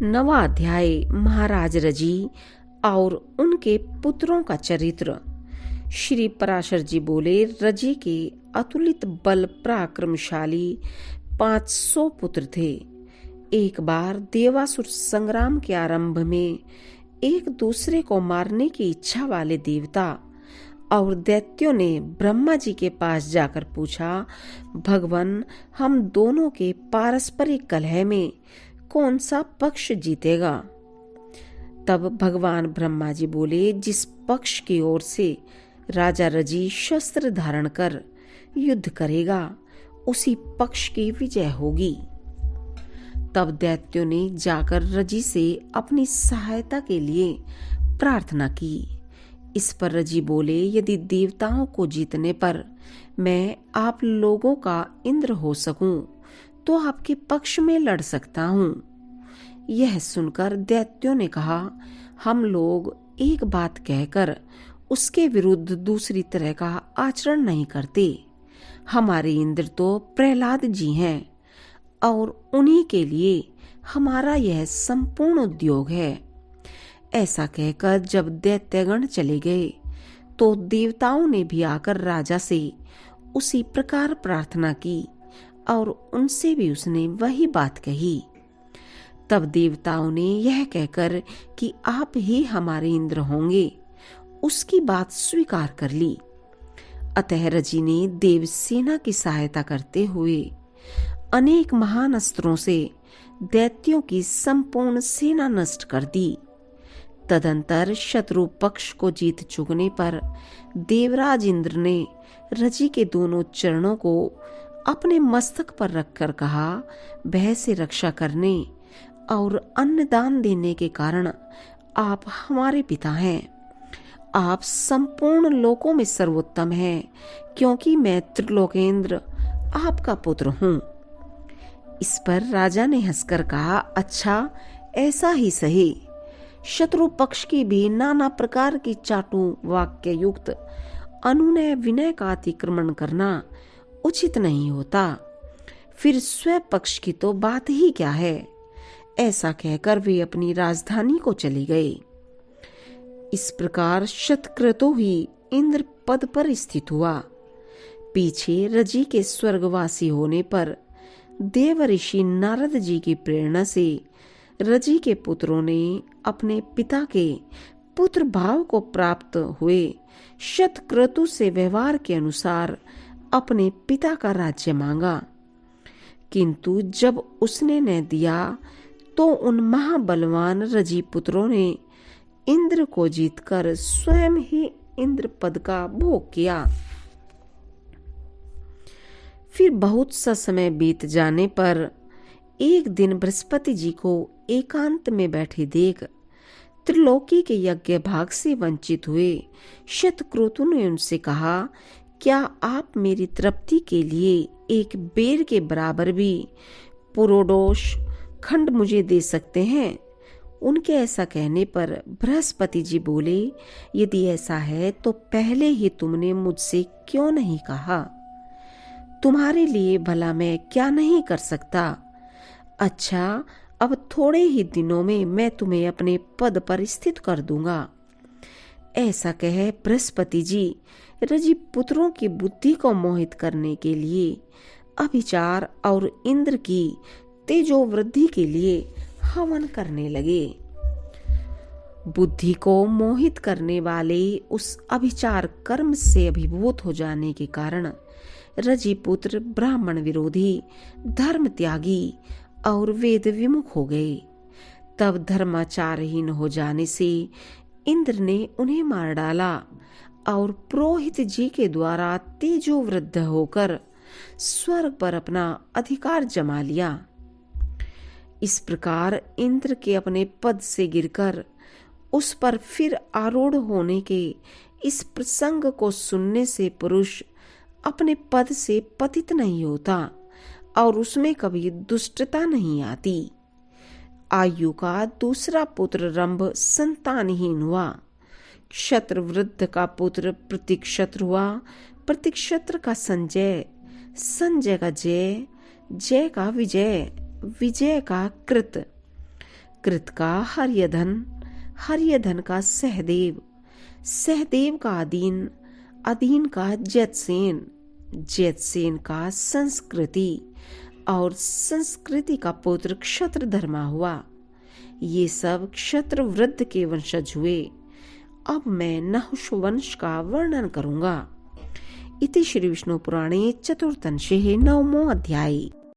नवा अध्याय महाराज रजी और उनके पुत्रों का चरित्र। श्री पराशर जी बोले, रजी के अतुलित बल पराक्रमशाली 500 पुत्र थे। एक बार देवासुर संग्राम के आरंभ में एक दूसरे को मारने की इच्छा वाले देवता और दैत्यों ने ब्रह्मा जी के पास जाकर पूछा, भगवान, हम दोनों के पारस्परिक कलह में कौन सा पक्ष जीतेगा? तब भगवान ब्रह्मा जी बोले, जिस पक्ष की ओर से राजा रजी शस्त्र धारण कर युद्ध करेगा उसी पक्ष की विजय होगी। तब दैत्यों ने जाकर रजी से अपनी सहायता के लिए प्रार्थना की। इस पर रजी बोले, यदि देवताओं को जीतने पर मैं आप लोगों का इंद्र हो सकूं तो आपके पक्ष में लड़ सकता हूं। यह सुनकर दैत्यों ने कहा, हम लोग एक बात कहकर उसके विरुद्ध दूसरी तरह का आचरण नहीं करते। हमारे इंद्र तो प्रहलाद जी हैं और उन्हीं के लिए हमारा यह संपूर्ण उद्योग है। ऐसा कहकर जब दैत्यगण चले गए तो देवताओं ने भी आकर राजा से उसी प्रकार प्रार्थना की और उनसे भी उसने वही बात कही। तब देवताओं ने यह कहकर कि आप ही हमारे इंद्र होंगे, उसकी बात स्वीकार कर ली। अतः रजी ने देवसेना की सहायता करते हुए अनेक महान अस्त्रों से दैत्यों की संपूर्ण सेना नष्ट कर दी। तदंतर शत्रु पक्ष को जीत चुकने पर देवराज इंद्र ने रजी के दोनों चरणों को अपने मस्तक पर रखकर कहा, भय से रक्षा करने और अन्नदान देने के कारण आप हमारे पिता हैं। आप संपूर्ण लोकों में सर्वोत्तम हैं, क्योंकि मैं त्रिलोकेंद्र आपका पुत्र हूँ। इस पर राजा ने हंसकर कहा, अच्छा, ऐसा ही सही। शत्रु पक्ष की भी नाना प्रकार की चाटू वाक्य युक्त अनुनय विनय का अतिक्रमण करना उचित नहीं होता। फिर स्व पक्ष की तो बात ही क्या है। ऐसा कहकर वे अपनी राजधानी को चले गए। इस प्रकार शतक्रतु ही इंद्र पद पर स्थित हुआ। पीछे रजी के स्वर्गवासी होने पर देव ऋषि नारद जी की प्रेरणा से रजी के पुत्रों ने अपने पिता के पुत्र भाव को प्राप्त हुए शतक्रतु से व्यवहार के अनुसार अपने पिता का राज्य मांगा। किंतु जब उसने न दिया तो उन महाबलवान रजी पुत्रों ने इंद्र को जीतकर स्वयं ही इंद्र पद का भोग किया। फिर बहुत सा समय बीत जाने पर एक दिन बृहस्पति जी को एकांत में बैठे देख त्रिलोकी के यज्ञ भाग से वंचित हुए शतक्रतु ने उनसे कहा, क्या आप मेरी तृप्ति के लिए एक बेर के बराबर भी पुरोडोष खंड मुझे दे सकते हैं? उनके ऐसा कहने पर बृहस्पति जी बोले, यदि ऐसा है तो पहले ही तुमने मुझसे क्यों नहीं कहा? तुम्हारे लिए भला मैं क्या नहीं कर सकता। अच्छा, अब थोड़े ही दिनों में मैं तुम्हें अपने पद पर स्थित कर दूंगा। ऐसा कह बृहस्पति जी रजी पुत्रों की बुद्धि को मोहित करने के लिए अभिचार और इंद्र की तेजो वृद्धि के लिए हवन करने लगे। बुद्धि को मोहित करने वाले उस अभिचार कर्म से अभिभूत हो जाने के कारण रजी पुत्र ब्राह्मण विरोधी, धर्म त्यागी और वेद विमुख हो गए। तब धर्माचारहीन हो जाने से इंद्र ने उन्हें मार डाला और पुरोहित जी के द्वारा तेजो वृद्ध होकर स्वर्ग पर अपना अधिकार जमा लिया। इस प्रकार इंद्र के अपने पद से गिरकर उस पर फिर आरूढ़ होने के इस प्रसंग को सुनने से पुरुष अपने पद से पतित नहीं होता और उसमें कभी दुष्टता नहीं आती। आयु का दूसरा पुत्र रंभ संतानहीन हुआ। क्षत्रवृद्ध का पुत्र प्रतिक्षत्र हुआ। प्रतिक्षत्र का संजय, संजय का जय, जय का विजय, विजय का कृत, कृत का हर्यधन, हर्यधन का सहदेव, सहदेव का अदीन, अदीन का जैतसेन, जैतसेन का संस्कृति और संस्कृति का पुत्र क्षत्रधर्मा हुआ। ये सब क्षत्र वृद्ध के वंशज हुए। अब मैं नहुष वंश का वर्णन करूंगा। इति श्री विष्णु पुराणे चतुर्थंशे 9वां अध्याय।